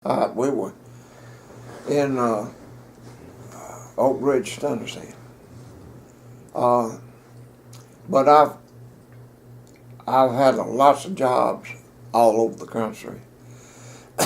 We were in Oak Ridge, Tennessee. Uh, but I've had lots of jobs all over the country.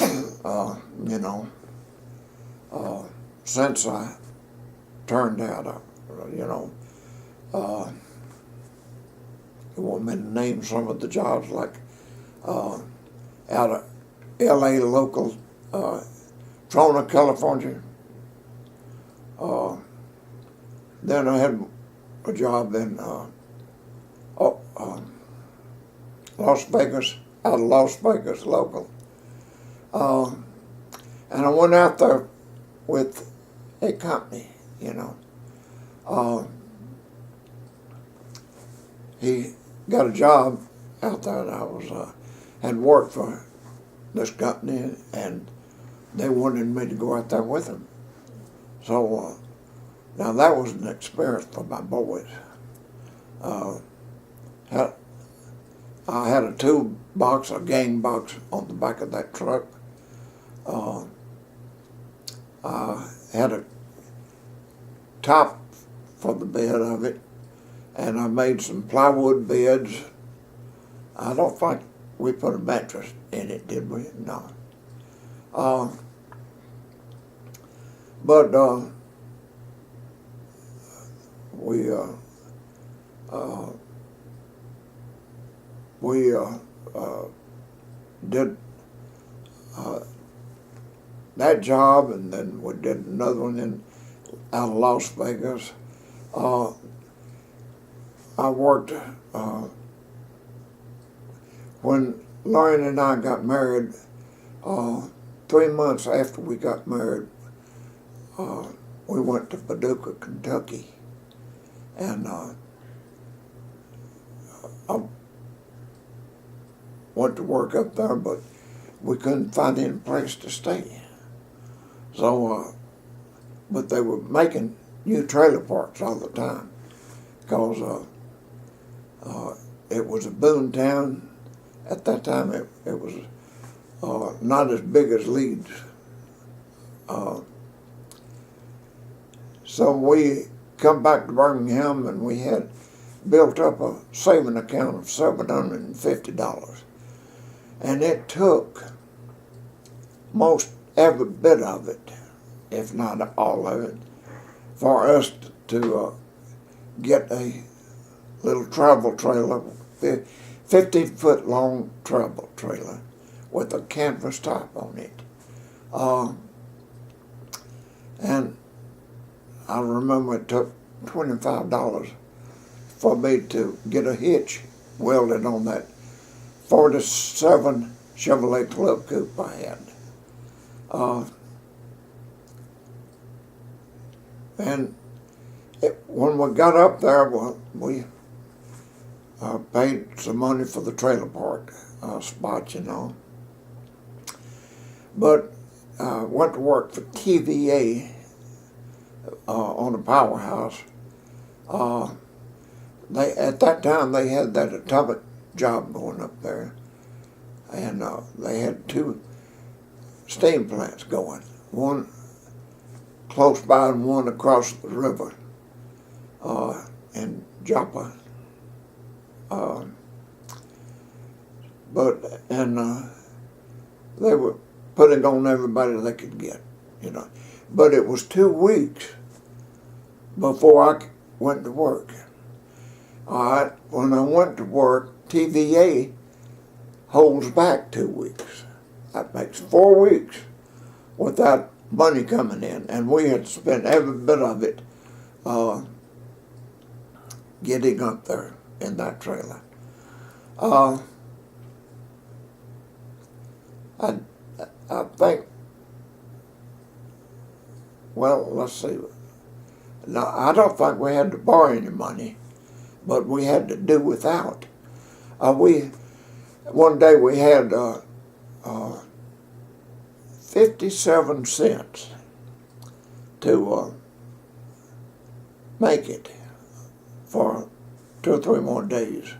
You know, since I turned out, you know, you want me to name some of the jobs like out of L.A. local, Trona, California. Then I had a job in Las Vegas, out of Las Vegas local. And I went out there with a company, you know. He got a job out there, and I was had worked for this company, and they wanted me to go out there with them. So now that was an experience for my boys. I had a toolbox, a gang box on the back of that truck. I had a top for the bed of it, and I made some plywood beds. I don't think we put a mattress in it, did we? No. But we did that job, and then we did another one out of Las Vegas. I worked when Lauren and I got married. 3 months after we got married, we went to Paducah, Kentucky, and I went to work up there, but we couldn't find any place to stay. So, but they were making new trailer parks all the time, because it was a boom town. At that time, it was not as big as Leeds. So we come back to Birmingham, and we had built up a saving account of $750. And it took most every bit of it, if not all of it, for us to get a little travel trailer, 15-foot long travel trailer with a canvas top on it. And I remember it took $25 for me to get a hitch welded on that 47 Chevrolet Club Coupe I had. And when we got up there, we paid some money for the trailer park spot, you know. But went to work for TVA on a powerhouse. At that time they had that atomic job going up there, and they had 2 steam plants going, one close by and one across the river in Joppa. They were putting on everybody they could get, you know. But it was 2 weeks before I went to work. All right, when I went to work, TVA holds back 2 weeks. That makes 4 weeks without money coming in, and we had spent every bit of it getting up there in that trailer. I think, well, let's see. No, I don't think we had to borrow any money, but we had to do without. One day we had 57 cents to make it for 2 or 3 more days.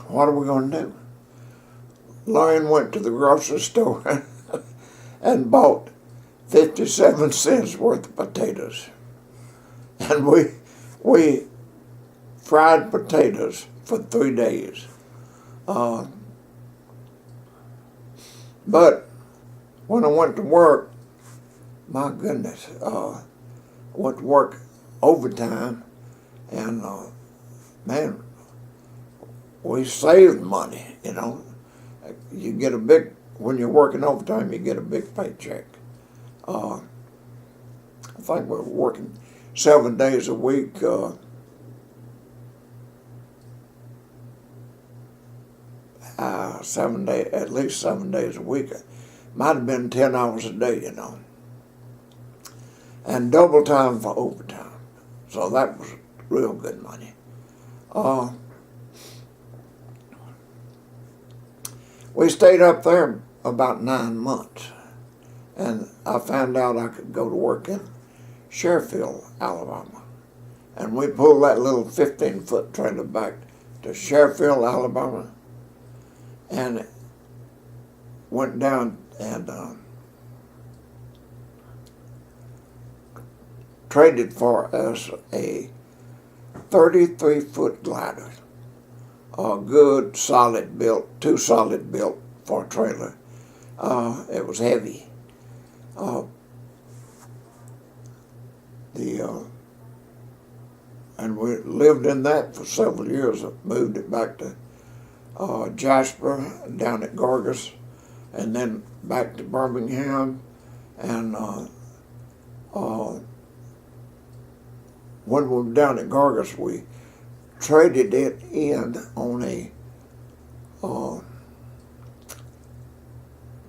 What are we going to do? Lorraine went to the grocery store and bought 57 cents worth of potatoes. And we fried potatoes for 3 days. But when I went to work, my goodness, went to work overtime, and man, we saved money, you know. You get when you're working overtime, you get a big paycheck. I think we were working 7 days a week. At least 7 days a week. Might have been 10 hours a day, you know. And double time for overtime. So that was real good money. We stayed up there about 9 months. And I found out I could go to work in Sheffield, Alabama. And we pulled that little 15-foot trailer back to Sheffield, Alabama, and went down and traded for us a 33-foot glider, a good solid built, too solid built for a trailer. It was heavy. And we lived in that for several years. Moved it back to Jasper, down at Gorgas, and then back to Birmingham. And when we were down at Gorgas, we traded it in on a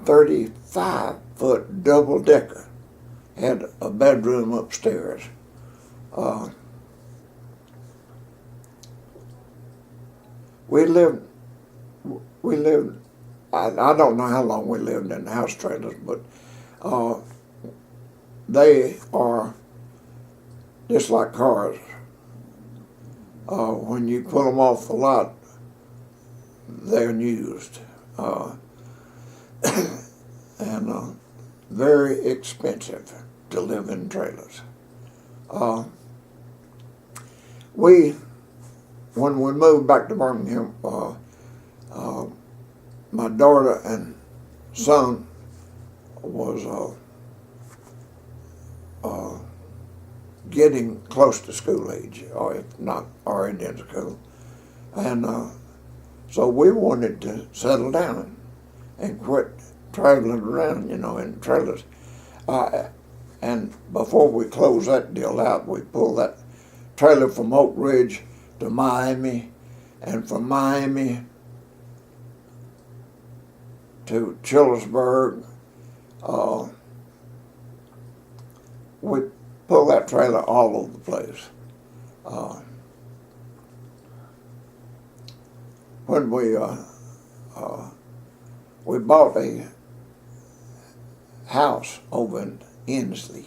35-foot double-decker. Had a bedroom upstairs. We lived, I don't know how long we lived in the house trailers, but they are just like cars. When you pull them off the lot, they're used. And very expensive to live in trailers. When we moved back to Birmingham, my daughter and son was getting close to school age, or if not already in school. And so we wanted to settle down and quit traveling around, you know, in trailers. And before we closed that deal out, we pulled that trailer from Oak Ridge to Miami, and from Miami to Chillersburg. We pulled that trailer all over the place. When we bought a house over in Inslee,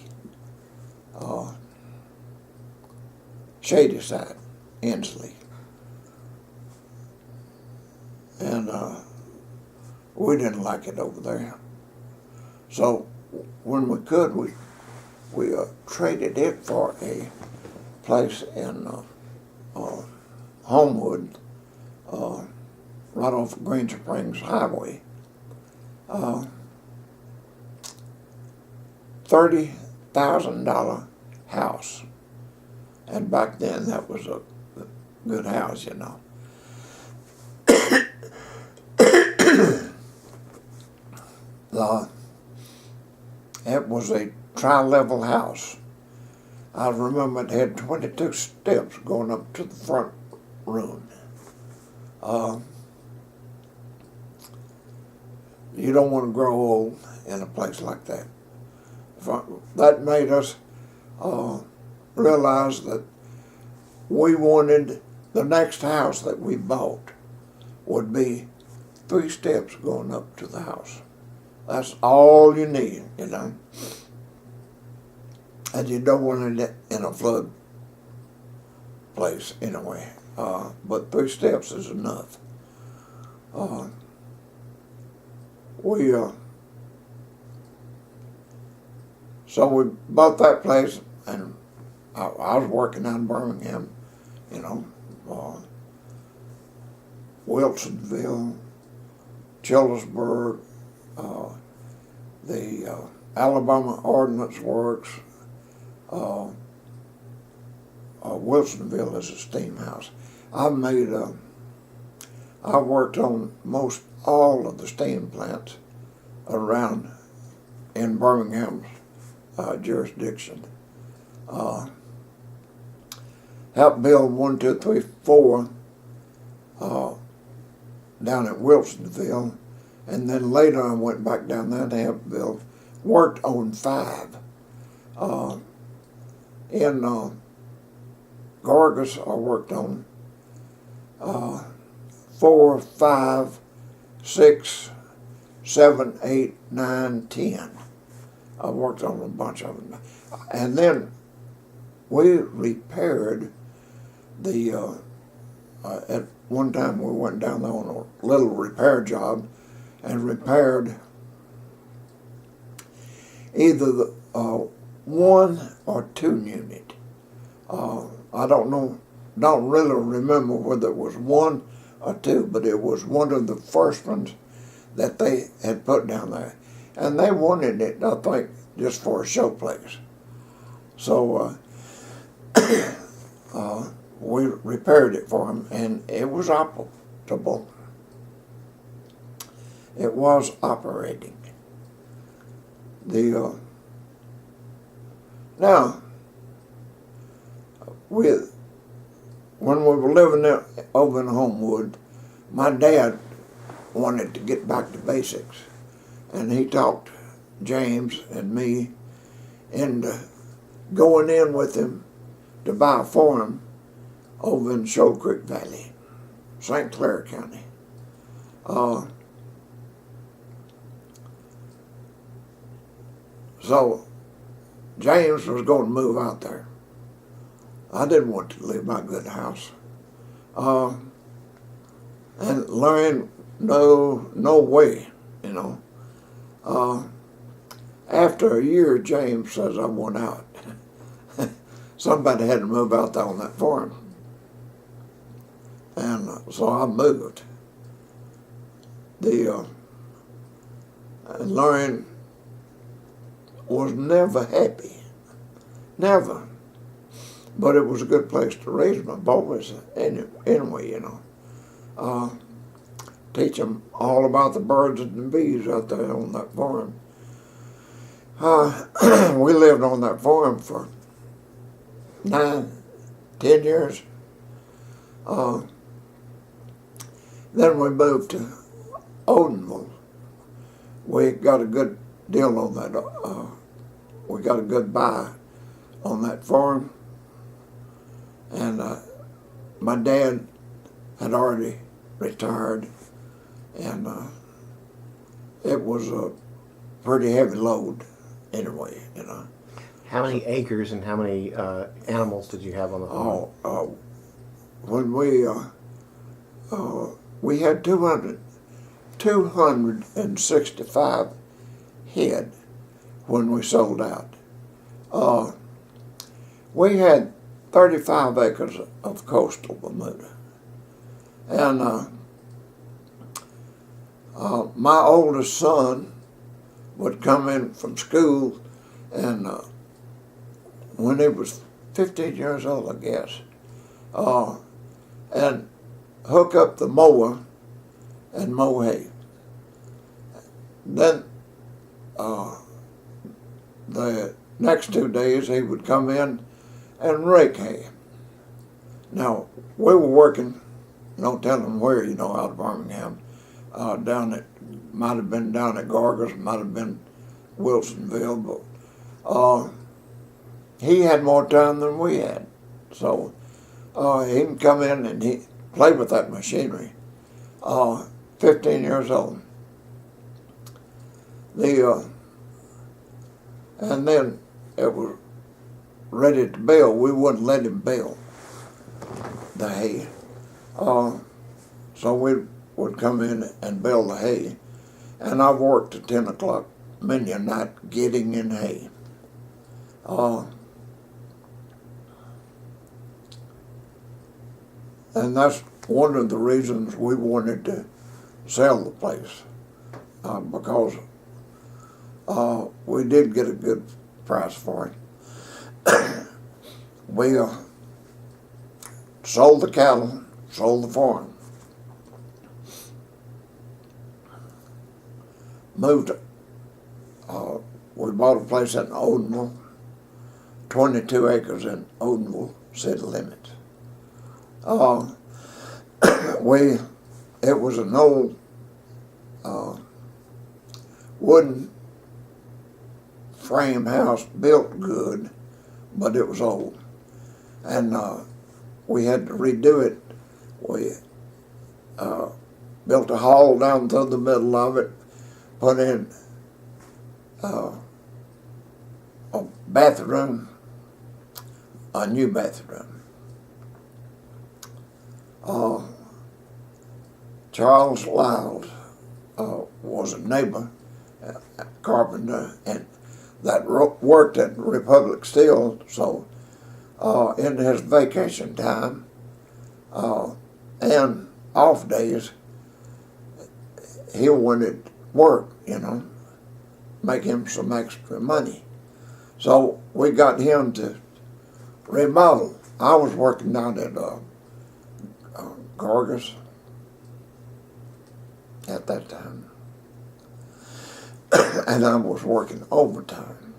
Shadyside, Inslee. And we didn't like it over there. So when we could, we traded it for a place in Homewood, right off of Green Springs Highway. $30,000 house. And back then that was a good house, you know. It was a tri-level house. I remember it had 22 steps going up to the front room. You don't want to grow old in a place like that. That made us realize that we wanted the next house that we bought would be 3 steps going up to the house. That's all you need, you know. And you don't want it in a flood place anyway. But 3 steps is enough. we so we bought that place, and I was working out in Birmingham, you know, Wilsonville, Childersburg, the Alabama Ordnance Works. Wilsonville is a steam house. I've worked on most all of the steam plants around in Birmingham's jurisdiction. Helped build 1, 2, 3, 4 down at Wilsonville, and then later I went back down there to help build. Worked on 5 in Gorgas. I worked on 4, 5, 6, 7, 8, 9, 10. I worked on a bunch of them. And then we repaired the, at one time we went down there on a little repair job and repaired either the 1 or 2 unit. I don't really remember whether it was 1 or 2, but it was one of the first ones that they had put down there. And they wanted it, I think, just for a showplace. So we repaired it for them, and it was operable. It was operating. Now, when we were living there over in Homewood, my dad wanted to get back to basics, and he talked James and me into going in with him to buy a farm over in Shoal Creek Valley, St. Clair County. So James was going to move out there. I didn't want to leave my good house. And Lorraine, no way, you know. After a year, James says, I want out. Somebody had to move out there on that farm. And so I moved. And Lorraine was never happy. Never. But it was a good place to raise my boys anyway, you know. Teach them all about the birds and the bees out there on that farm. We lived on that farm for 9, 10 years. Then we moved to Odenville. We got a good deal on that. We got a good buy on that farm. And my dad had already retired, and it was a pretty heavy load anyway, you know. How many acres and how many animals did you have on the farm? When we had 265 head when we sold out. We had 35 acres of coastal Bermuda. And my oldest son would come in from school, and when he was 15 years old, I guess, and hook up the mower and mow hay. Then the next 2 days he would come in and rake hay. Now, we were working, no telling where, you know, out of Birmingham, might have been down at Gorgas, might have been Wilsonville, but he had more time than we had. So he can come in and he played with that machinery. 15 years old. And then it was ready to bale. We wouldn't let him bale the hay. So we would come in and bale the hay. and I worked at 10 o'clock many a night getting in hay. And that's one of the reasons we wanted to sell the place, because we did get a good price for it. We sold the cattle, sold the farm, moved. We bought a place in Odenville, 22 acres in Odenville city limits. It was an old wooden frame house, built good, but it was old, and we had to redo it. We built a hall down through the middle of it, put in a bathroom, a new bathroom. Charles Lyles was a neighbor, carpenter, and that worked at Republic Steel. So in his vacation time and off days, he wanted work, make him some extra money. So we got him to remodel. I was working down at Gorgas at that time, and I was working overtime.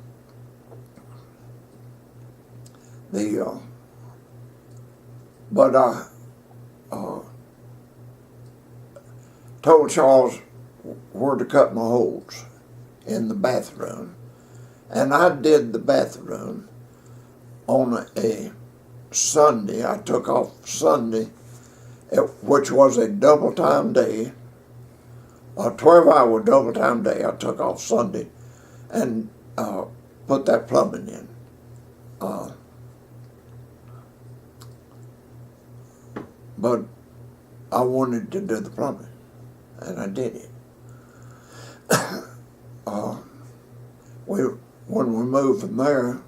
But I told Charles where to cut my holes in the bathroom, and I did the bathroom on a Sunday. I took off Sunday, which was a double time day, a 12-hour double time day. I took off Sunday and put that plumbing in. But I wanted to do the plumbing, and I did it. When we moved from there,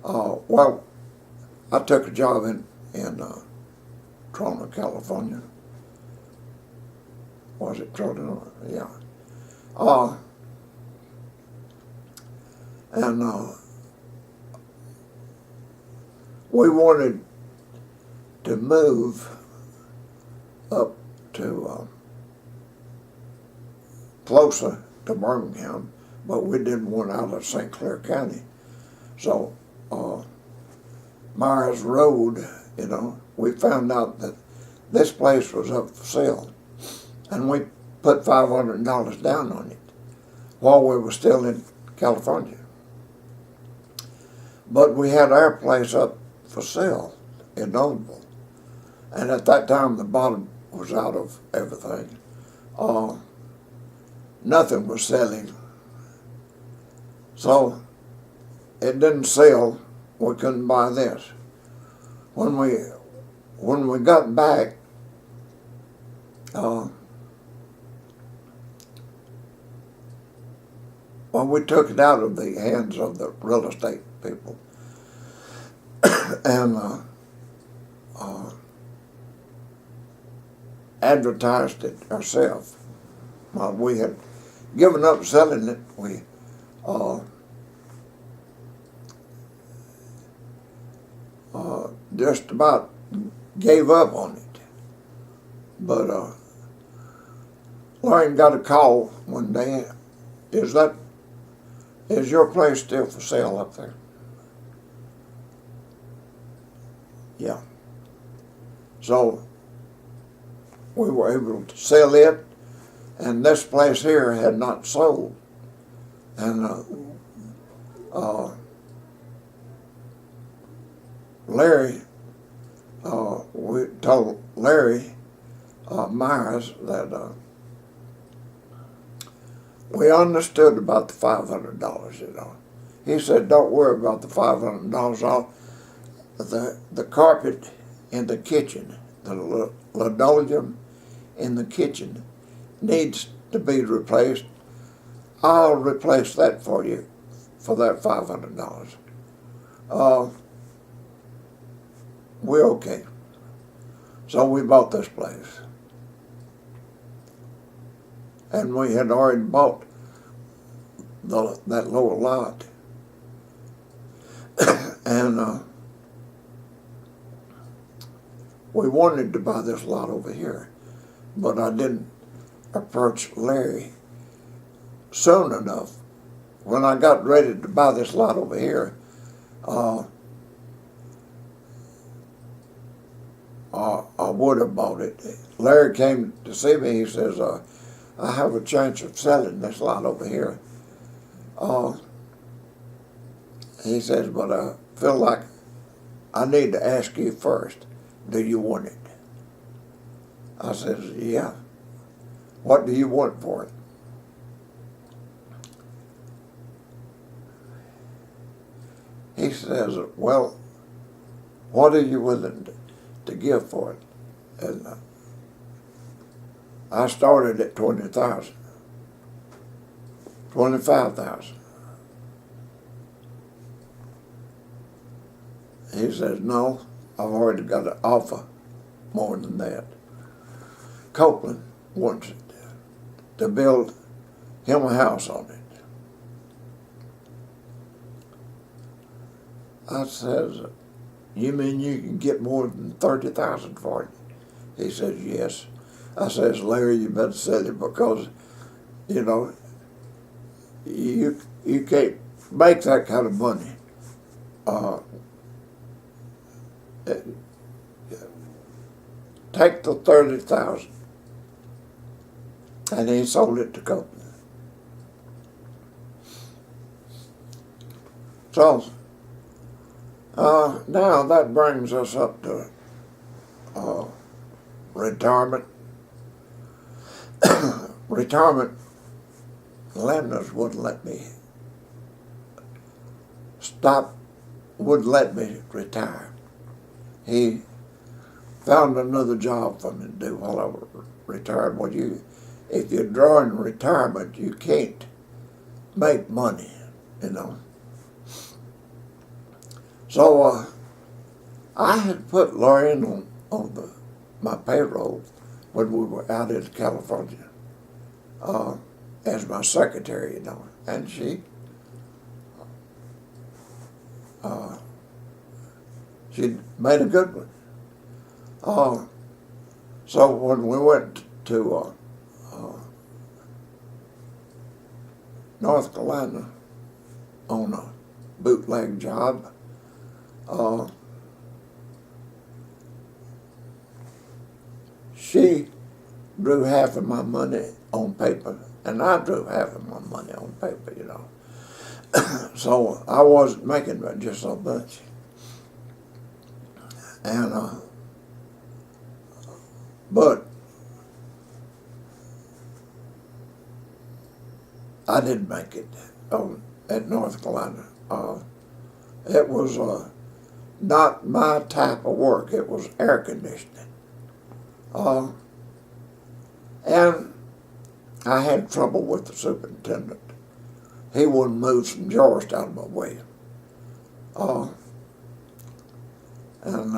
I took a job in Toronto, California. Was it Toronto? Yeah. And we wanted to move up to closer to Birmingham, but we didn't want out of St. Clair County. So Myers Road, we found out that this place was up for sale, and we put $500 down on it while we were still in California. But we had our place up for sale in Odenville, and at that time the bottom was out of everything. Nothing was selling, so it didn't sell. We couldn't buy this. When we got back, we took it out of the hands of the real estate people, and advertised it ourselves. We had given up selling it. We just about gave up on it. But Lauren got a call one day. Is your place still for sale up there? Yeah. So we were able to sell it, and this place here had not sold. And Larry, we told Larry Myers that we understood about the $500, He said, don't worry about the $500. The carpet in the kitchen, the linoleum in the kitchen needs to be replaced, I'll replace that for you for that $500. We're okay. So we bought this place. And we had already bought that lower lot. And we wanted to buy this lot over here, but I didn't approach Larry soon enough. When I got ready to buy this lot over here, I would have bought it. Larry came to see me. He says, I have a chance of selling this lot over here. He says, but I feel like I need to ask you first, do you want it? I says, yeah. What do you want for it? He says, well, what are you willing to give for it? And I started at $20,000, $25,000. He says, no, I've already got an offer more than that. Copeland wants it to build him a house on it. I says, you mean you can get more than $30,000 for it? He says, yes. I says, Larry, you better sell it because, you know, you can't make that kind of money. Take the $30,000. And he sold it to Copeland. So, now that brings us up to retirement. Retirement, lenders wouldn't let me wouldn't let me retire. He found another job for me to do while I was retired. Well, if you're drawing retirement, you can't make money, you know. So I had put Lorraine on my payroll when we were out in California as my secretary, you know, and she made a good one. So when we went to North Carolina on a bootleg job, she drew half of my money on paper, and I drew half of my money on paper, you know. So I wasn't making just so much. And, but I didn't make it at North Carolina. It was not my type of work. It was air conditioning. And I had trouble with the superintendent. He wouldn't move some drawers out of my way. And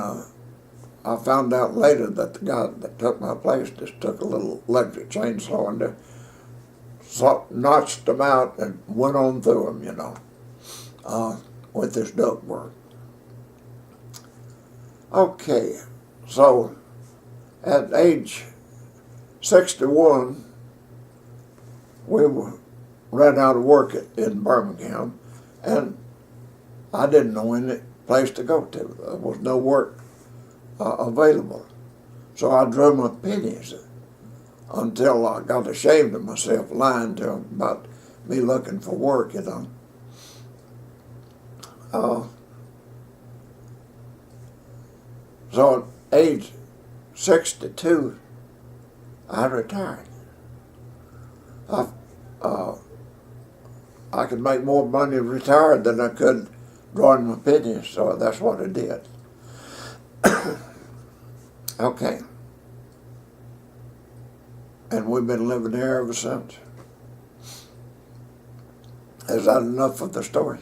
I found out later that the guy that took my place just took a little electric chainsaw and notched them out and went on through them, you know, with this duct work. Okay, so at age 61, we ran out of work in Birmingham, and I didn't know any place to go to. There was no work available. So I drew my pennies until I got ashamed of myself lying to them about me looking for work, you know. So at age 62, I retired. I could make more money retired than I could drawing my pennies, so that's what I did. Okay. and we've been living there ever since. Is that enough of the story?